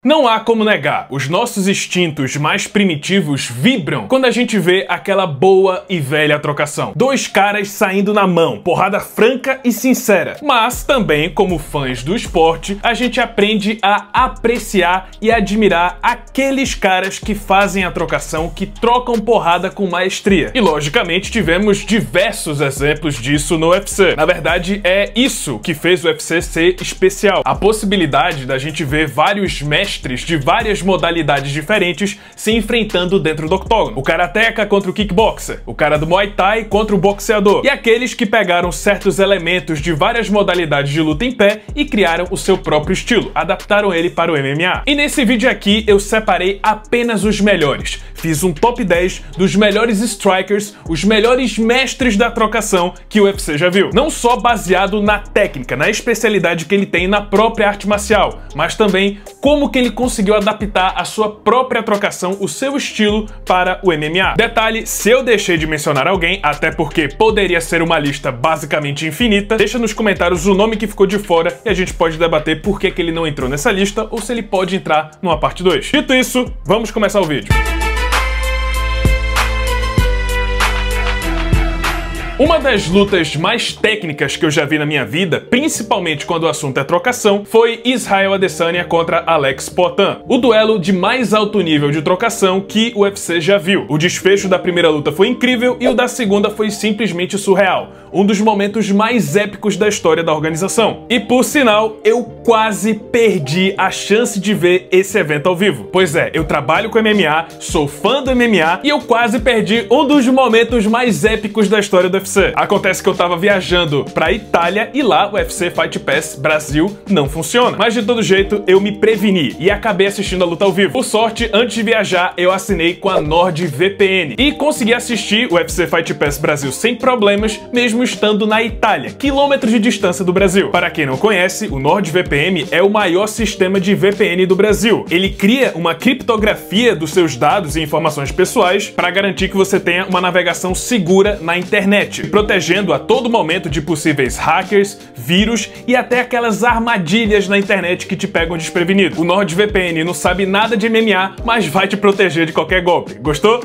Não há como negar, os nossos instintos mais primitivos vibram quando a gente vê aquela boa e velha trocação. Dois caras saindo na mão, porrada franca e sincera. Mas também, como fãs do esporte, a gente aprende a apreciar e admirar aqueles caras que fazem a trocação, que trocam porrada com maestria. E logicamente tivemos diversos exemplos disso no UFC. Na verdade, é isso que fez o UFC ser especial. A possibilidade da gente ver vários mestres de várias modalidades diferentes se enfrentando dentro do octógono. O karateca contra o kickboxer, o cara do Muay Thai contra o boxeador, e aqueles que pegaram certos elementos de várias modalidades de luta em pé e criaram o seu próprio estilo, adaptaram ele para o MMA. E nesse vídeo aqui eu separei apenas os melhores. Fiz um top 10 dos melhores strikers, os melhores mestres da trocação que o UFC já viu. Não só baseado na técnica, na especialidade que ele tem na própria arte marcial, mas também como que ele conseguiu adaptar a sua própria trocação, o seu estilo para o MMA. Detalhe, se eu deixei de mencionar alguém, até porque poderia ser uma lista basicamente infinita, deixa nos comentários o nome que ficou de fora e a gente pode debater por que ele não entrou nessa lista ou se ele pode entrar numa parte 2. Dito isso, vamos começar o vídeo. Uma das lutas mais técnicas que eu já vi na minha vida, principalmente quando o assunto é trocação, foi Israel Adesanya contra Alex Poatan. O duelo de mais alto nível de trocação que o UFC já viu. O desfecho da primeira luta foi incrível e o da segunda foi simplesmente surreal. Um dos momentos mais épicos da história da organização. E por sinal, eu quase perdi a chance de ver esse evento ao vivo. Pois é, eu trabalho com MMA, sou fã do MMA e eu quase perdi um dos momentos mais épicos da história do UFC. Acontece que eu tava viajando pra Itália e lá o UFC Fight Pass Brasil não funciona. Mas de todo jeito eu me preveni e acabei assistindo a luta ao vivo. Por sorte, antes de viajar eu assinei com a NordVPN e consegui assistir o UFC Fight Pass Brasil sem problemas, mesmo estando na Itália, quilômetros de distância do Brasil. Para quem não conhece, o NordVPN é o maior sistema de VPN do Brasil. Ele cria uma criptografia dos seus dados e informações pessoais para garantir que você tenha uma navegação segura na internet, protegendo a todo momento de possíveis hackers, vírus e até aquelas armadilhas na internet que te pegam desprevenido. O NordVPN não sabe nada de MMA, mas vai te proteger de qualquer golpe. Gostou?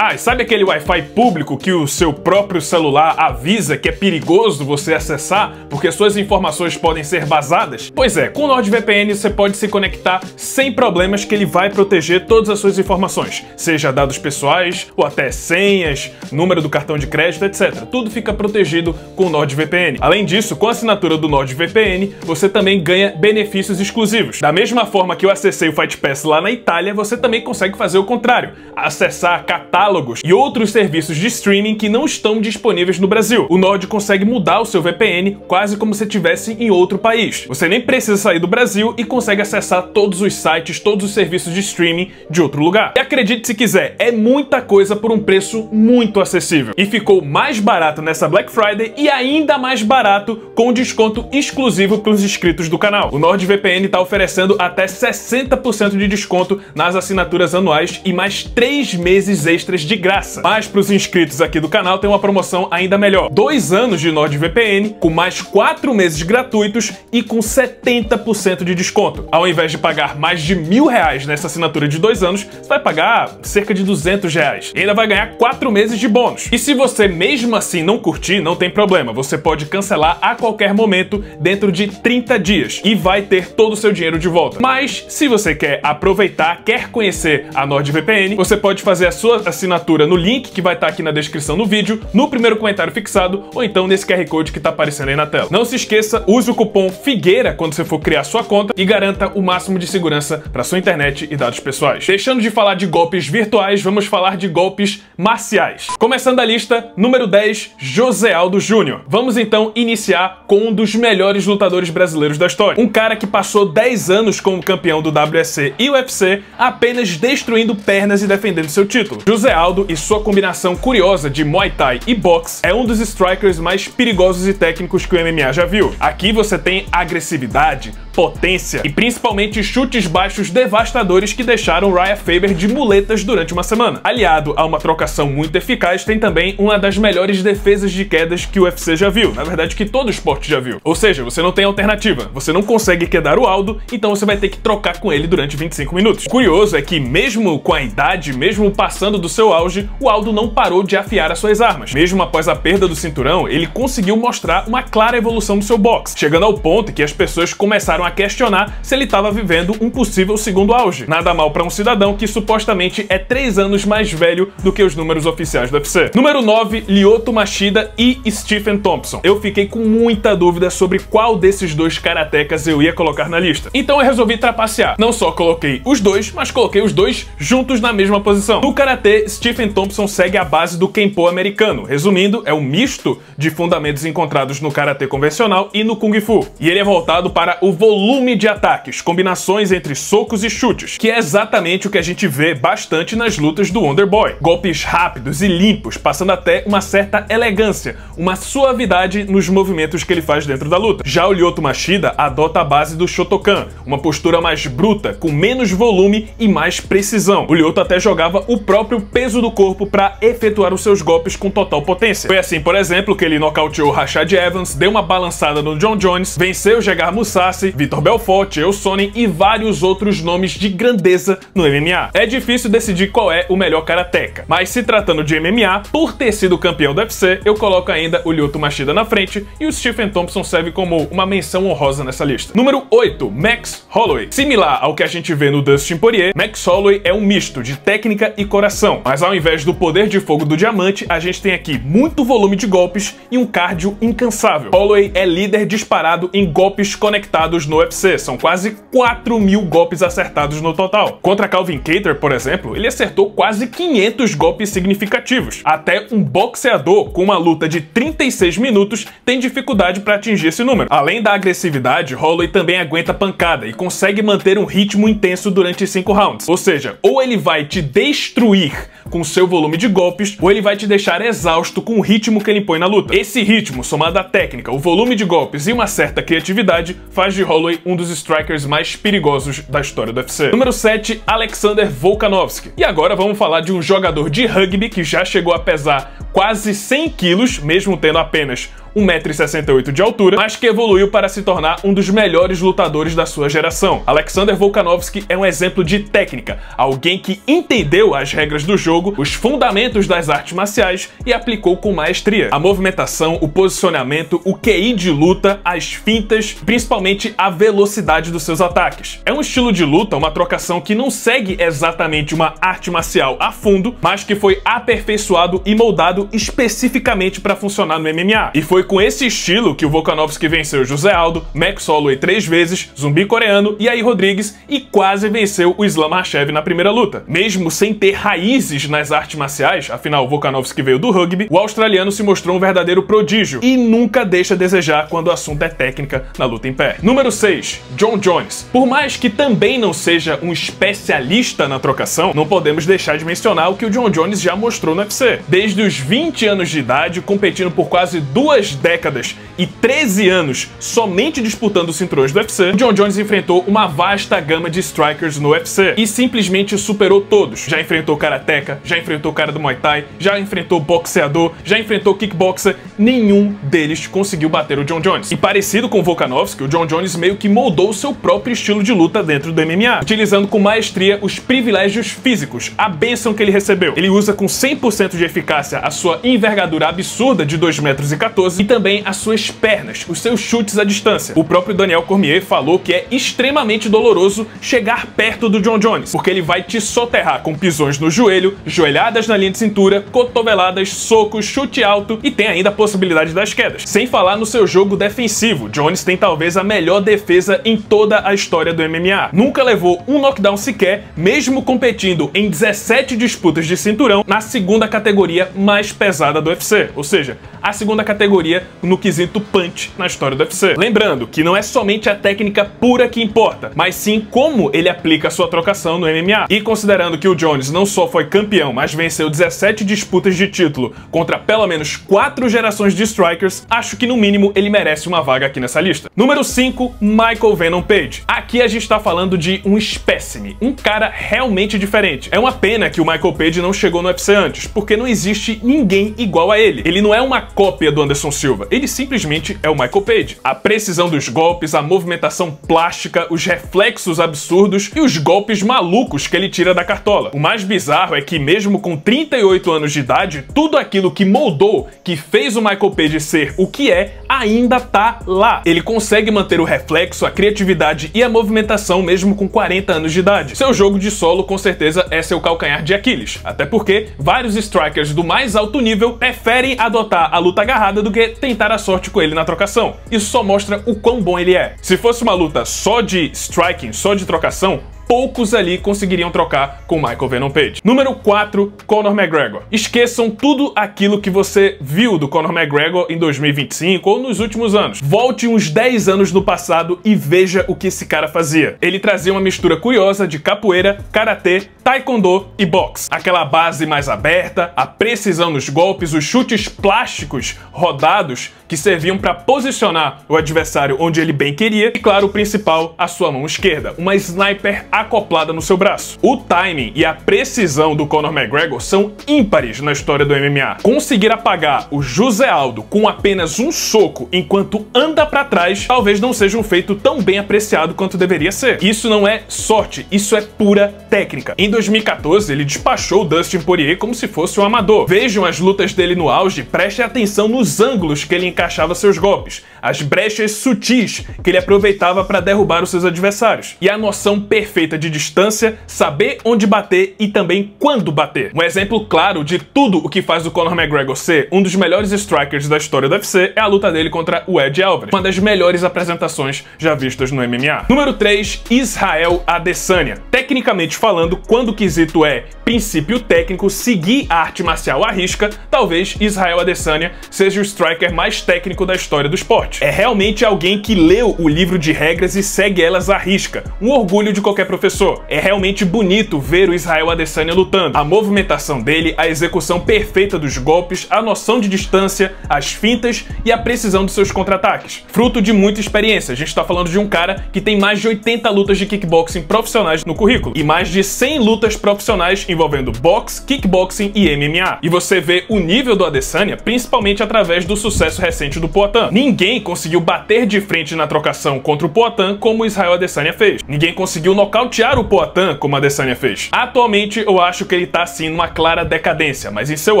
Ah, e sabe aquele Wi-Fi público que o seu próprio celular avisa que é perigoso você acessar porque suas informações podem ser vazadas? Pois é, com o NordVPN você pode se conectar sem problemas que ele vai proteger todas as suas informações, seja dados pessoais ou até senhas, número do cartão de crédito, etc. Tudo fica protegido com o NordVPN. Além disso, com a assinatura do NordVPN, você também ganha benefícios exclusivos. Da mesma forma que eu acessei o Fight Pass lá na Itália, você também consegue fazer o contrário, acessar catálogos e outros serviços de streaming que não estão disponíveis no Brasil. O Nord consegue mudar o seu VPN quase como se estivesse em outro país. Você nem precisa sair do Brasil e consegue acessar todos os sites, todos os serviços de streaming de outro lugar. E acredite se quiser, é muita coisa por um preço muito acessível. E ficou mais barato nessa Black Friday e ainda mais barato com desconto exclusivo para os inscritos do canal. O NordVPN está oferecendo até 60% de desconto nas assinaturas anuais e mais 3 meses extras de graça. Mas para os inscritos aqui do canal tem uma promoção ainda melhor. 2 anos de NordVPN com mais 4 meses gratuitos e com 70% de desconto. Ao invés de pagar mais de R$1.000 nessa assinatura de 2 anos, você vai pagar cerca de R$200 e ainda vai ganhar 4 meses de bônus. E se você mesmo assim não curtir, não tem problema. Você pode cancelar a qualquer momento dentro de 30 dias e vai ter todo o seu dinheiro de volta. Mas se você quer aproveitar, quer conhecer a NordVPN, você pode fazer a sua assinatura no link que vai estar aqui na descrição do vídeo, no primeiro comentário fixado ou então nesse QR Code que está aparecendo aí na tela. Não se esqueça, use o cupom FIGUEIRA quando você for criar sua conta e garanta o máximo de segurança para sua internet e dados pessoais. Deixando de falar de golpes virtuais, vamos falar de golpes marciais. Começando a lista, número 10, José Aldo Júnior. Vamos então iniciar com um dos melhores lutadores brasileiros da história. Um cara que passou 10 anos como campeão do WEC e UFC, apenas destruindo pernas e defendendo seu título. José Aldo e sua combinação curiosa de Muay Thai e boxe é um dos strikers mais perigosos e técnicos que o MMA já viu. Aqui você tem agressividade, potência e principalmente chutes baixos devastadores que deixaram Urijah Faber de muletas durante uma semana. Aliado a uma trocação muito eficaz, tem também uma das melhores defesas de quedas que o UFC já viu, na verdade que todo esporte já viu. Ou seja, você não tem alternativa, você não consegue quedar o Aldo, então você vai ter que trocar com ele durante 25 minutos. O curioso é que mesmo com a idade, mesmo passando do seu auge, o Aldo não parou de afiar as suas armas. Mesmo após a perda do cinturão, ele conseguiu mostrar uma clara evolução do seu boxe, chegando ao ponto que as pessoas começaram a questionar se ele estava vivendo um possível segundo auge. Nada mal para um cidadão que supostamente é 3 anos mais velho do que os números oficiais do UFC. Número 9, Lyoto Machida e Stephen Thompson. Eu fiquei com muita dúvida sobre qual desses dois karatecas eu ia colocar na lista. Então eu resolvi trapacear. Não só coloquei os dois, mas coloquei os dois juntos na mesma posição. No karatê, Stephen Thompson segue a base do Kenpo americano. Resumindo, é um misto de fundamentos encontrados no karatê convencional e no Kung Fu. E ele é voltado para o volume de ataques, combinações entre socos e chutes, que é exatamente o que a gente vê bastante nas lutas do Wonderboy. Golpes rápidos e limpos, passando até uma certa elegância, uma suavidade nos movimentos que ele faz dentro da luta. Já o Lyoto Machida adota a base do Shotokan, uma postura mais bruta, com menos volume e mais precisão. O Lyoto até jogava o próprio peso do corpo para efetuar os seus golpes com total potência. Foi assim, por exemplo, que ele nocauteou Rashad Evans, deu uma balançada no John Jones, venceu Gegard Mousasi, Vitor Belfort, Chael Sonnen e vários outros nomes de grandeza no MMA. É difícil decidir qual é o melhor karateka, mas se tratando de MMA, por ter sido campeão do UFC, eu coloco ainda o Lyoto Machida na frente e o Stephen Thompson serve como uma menção honrosa nessa lista. Número 8, Max Holloway. Similar ao que a gente vê no Dustin Poirier, Max Holloway é um misto de técnica e coração, mas ao invés do poder de fogo do diamante, a gente tem aqui muito volume de golpes e um cardio incansável. Holloway é líder disparado em golpes conectados no UFC, são quase 4.000 golpes acertados no total. Contra Calvin Kattar, por exemplo, ele acertou quase 500 golpes significativos. Até um boxeador com uma luta de 36 minutos tem dificuldade para atingir esse número. Além da agressividade, Holloway também aguenta pancada e consegue manter um ritmo intenso durante 5 rounds. Ou seja, ou ele vai te destruir com seu volume de golpes, ou ele vai te deixar exausto com o ritmo que ele impõe na luta. Esse ritmo, somado à técnica, o volume de golpes e uma certa criatividade, faz de Holloway um dos strikers mais perigosos da história do UFC. Número 7, Alexander Volkanovski. E agora vamos falar de um jogador de rugby que já chegou a pesar quase 100 quilos, mesmo tendo apenas 1,68 m de altura, mas que evoluiu para se tornar um dos melhores lutadores da sua geração. Alexander Volkanovski é um exemplo de técnica, alguém que entendeu as regras do jogo, os fundamentos das artes marciais e aplicou com maestria. A movimentação, o posicionamento, o QI de luta, as fintas, principalmente a velocidade dos seus ataques. É um estilo de luta, uma trocação que não segue exatamente uma arte marcial a fundo, mas que foi aperfeiçoado e moldado especificamente para funcionar no MMA. E foi com esse estilo que o Volkanovski venceu José Aldo, Max Holloway 3 vezes, Zumbi Coreano, Yair Rodrigues e quase venceu o Islam Makhachev na primeira luta. Mesmo sem ter raízes nas artes marciais, afinal o Volkanovski veio do rugby, o australiano se mostrou um verdadeiro prodígio e nunca deixa a desejar quando o assunto é técnica na luta em pé. Número 6, John Jones. Por mais que também não seja um especialista na trocação, não podemos deixar de mencionar o que o John Jones já mostrou no UFC. Desde os 20 anos de idade, competindo por quase 2 décadas e 13 anos somente disputando os cinturões do UFC, o John Jones enfrentou uma vasta gama de strikers no UFC e simplesmente superou todos. Já enfrentou karateka, já enfrentou cara do Muay Thai, já enfrentou boxeador, já enfrentou kickboxer, nenhum deles conseguiu bater o John Jones. E parecido com o Volkanovski, o John Jones meio que moldou o seu próprio estilo de luta dentro do MMA, utilizando com maestria os privilégios físicos, a bênção que ele recebeu. Ele usa com 100% de eficácia a sua envergadura absurda de 2,14 m e também as suas pernas, os seus chutes à distância. O próprio Daniel Cormier falou que é extremamente doloroso chegar perto do John Jones, porque ele vai te soterrar com pisões no joelho, joelhadas na linha de cintura, cotoveladas, socos, chute alto e tem ainda a possibilidade das quedas. Sem falar no seu jogo defensivo, Jones tem talvez a melhor defesa em toda a história do MMA. Nunca levou um knockdown sequer, mesmo competindo em 17 disputas de cinturão na segunda categoria mais pesada do UFC, ou seja, a segunda categoria categoria no quesito punch na história do UFC. Lembrando que não é somente a técnica pura que importa, mas sim como ele aplica a sua trocação no MMA. E considerando que o Jones não só foi campeão, mas venceu 17 disputas de título contra pelo menos 4 gerações de strikers, acho que no mínimo ele merece uma vaga aqui nessa lista. Número 5, Michael Venom Page. Aqui a gente tá falando de um espécime, um cara realmente diferente. É uma pena que o Michael Page não chegou no UFC antes, porque não existe ninguém igual a ele. Ele não é uma cópia do Anderson Silva, ele simplesmente é o Michael Page. A precisão dos golpes, a movimentação plástica, os reflexos absurdos e os golpes malucos que ele tira da cartola. O mais bizarro é que mesmo com 38 anos de idade, tudo aquilo que moldou, que fez o Michael Page ser o que é, ainda tá lá. Ele consegue manter o reflexo, a criatividade e a movimentação mesmo com 40 anos de idade. Seu jogo de solo com certeza é seu calcanhar de Aquiles, até porque vários strikers do mais alto nível preferem adotar a luta agarrada do que tentar a sorte com ele na trocação. Isso só mostra o quão bom ele é. Se fosse uma luta só de striking, só de trocação, poucos ali conseguiriam trocar com Michael Venom Page. Número 4, Conor McGregor. Esqueçam tudo aquilo que você viu do Conor McGregor em 2025 ou nos últimos anos. Volte uns 10 anos no passado e veja o que esse cara fazia. Ele trazia uma mistura curiosa de capoeira, karatê, taekwondo e boxe. Aquela base mais aberta, a precisão nos golpes, os chutes plásticos rodados que serviam para posicionar o adversário onde ele bem queria e, claro, o principal, a sua mão esquerda, uma sniper acoplada no seu braço. O timing e a precisão do Conor McGregor são ímpares na história do MMA. Conseguir apagar o José Aldo com apenas um soco enquanto anda para trás talvez não seja um feito tão bem apreciado quanto deveria ser. Isso não é sorte, isso é pura técnica. Em 2014, ele despachou o Dustin Poirier como se fosse um amador. Vejam as lutas dele no auge, prestem atenção nos ângulos que ele encaixava seus golpes, as brechas sutis que ele aproveitava para derrubar os seus adversários, e a noção perfeita de distância, saber onde bater e também quando bater. Um exemplo claro de tudo o que faz o Conor McGregor ser um dos melhores strikers da história do UFC é a luta dele contra o Eddie Alvarez, uma das melhores apresentações já vistas no MMA. Número 3, Israel Adesanya. Tecnicamente falando, quando o quesito é princípio técnico, seguir a arte marcial à risca, talvez Israel Adesanya seja o striker mais técnico da história do esporte. É realmente alguém que leu o livro de regras e segue elas à risca. Um orgulho de qualquer professor. É realmente bonito ver o Israel Adesanya lutando. A movimentação dele, a execução perfeita dos golpes, a noção de distância, as fintas e a precisão de seus contra-ataques. Fruto de muita experiência. A gente tá falando de um cara que tem mais de 80 lutas de kickboxing profissionais no currículo e mais de 100 lutas profissionais envolvendo boxe, kickboxing e MMA. E você vê o nível do Adesanya principalmente através do sucesso recente do Poatan. Ninguém conseguiu bater de frente na trocação contra o Poatan como o Israel Adesanya fez. Ninguém conseguiu nocautear o Poatan como a Adesanya fez. Atualmente eu acho que ele tá sim numa clara decadência, mas em seu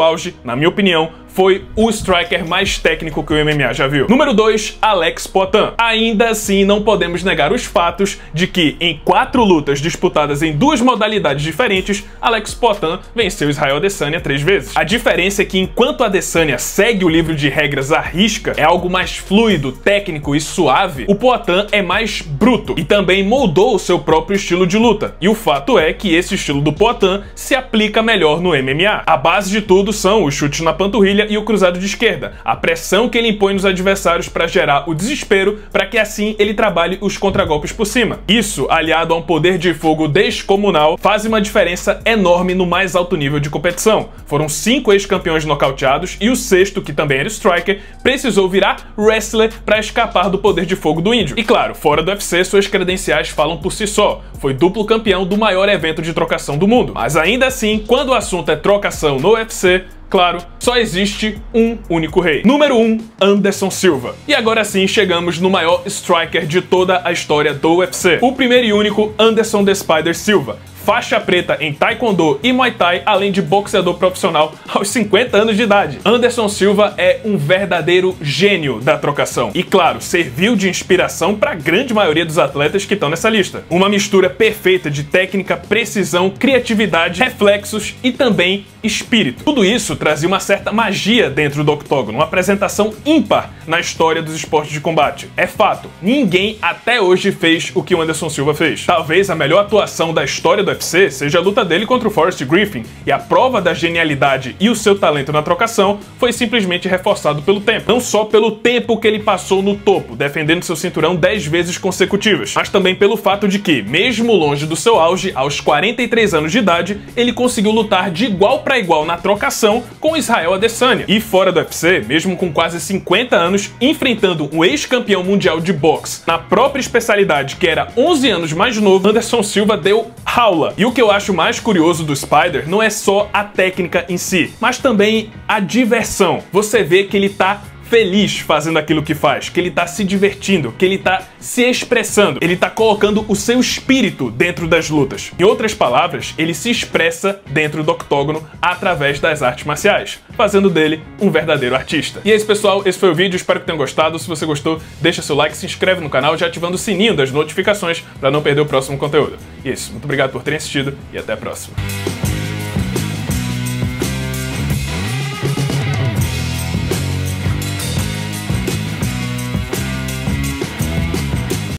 auge, na minha opinião, foi o striker mais técnico que o MMA já viu. Número 2, Alex Poatan. Ainda assim, não podemos negar os fatos de que, em 4 lutas disputadas em 2 modalidades diferentes, Alex Poatan venceu Israel Adesanya 3 vezes. A diferença é que, enquanto Adesanya segue o livro de regras à risca, é algo mais fluido, técnico e suave, o Poatan é mais bruto e também moldou o seu próprio estilo de luta. E o fato é que esse estilo do Poatan se aplica melhor no MMA. A base de tudo são os chutes na panturrilha e o cruzado de esquerda, a pressão que ele impõe nos adversários para gerar o desespero para que assim ele trabalhe os contragolpes por cima. Isso, aliado a um poder de fogo descomunal, faz uma diferença enorme no mais alto nível de competição. Foram 5 ex-campeões nocauteados e o 6º, que também era striker, precisou virar wrestler para escapar do poder de fogo do índio. E claro, fora do UFC, suas credenciais falam por si só. Foi duplo campeão do maior evento de trocação do mundo. Mas ainda assim, quando o assunto é trocação no UFC, claro, só existe um único rei. Número 1, Anderson Silva. E agora sim chegamos no maior striker de toda a história do UFC. O primeiro e único Anderson The Spider Silva. Faixa preta em Taekwondo e Muay Thai, além de boxeador profissional aos 50 anos de idade. Anderson Silva é um verdadeiro gênio da trocação. E claro, serviu de inspiração para a grande maioria dos atletas que estão nessa lista. Uma mistura perfeita de técnica, precisão, criatividade, reflexos e também espírito. Tudo isso trazia uma certa magia dentro do octógono, uma apresentação ímpar na história dos esportes de combate. É fato, ninguém até hoje fez o que o Anderson Silva fez. Talvez a melhor atuação da história do UFC seja a luta dele contra o Forrest Griffin, e a prova da genialidade e o seu talento na trocação foi simplesmente reforçado pelo tempo. Não só pelo tempo que ele passou no topo, defendendo seu cinturão 10 vezes consecutivas, mas também pelo fato de que, mesmo longe do seu auge, aos 43 anos de idade, ele conseguiu lutar de igual para igual na trocação com Israel Adesanya. E fora do UFC, mesmo com quase 50 anos, enfrentando um ex-campeão mundial de boxe na própria especialidade, que era 11 anos mais novo, Anderson Silva deu aula. E o que eu acho mais curioso do Spider não é só a técnica em si, mas também a diversão. Você vê que ele tá feliz fazendo aquilo que faz, que ele tá se divertindo, que ele tá se expressando, ele tá colocando o seu espírito dentro das lutas. Em outras palavras, ele se expressa dentro do octógono através das artes marciais, fazendo dele um verdadeiro artista. E é isso, pessoal, esse foi o vídeo, espero que tenham gostado. Se você gostou, deixa seu like, se inscreve no canal, já ativando o sininho das notificações para não perder o próximo conteúdo. E é isso, muito obrigado por terem assistido e até a próxima.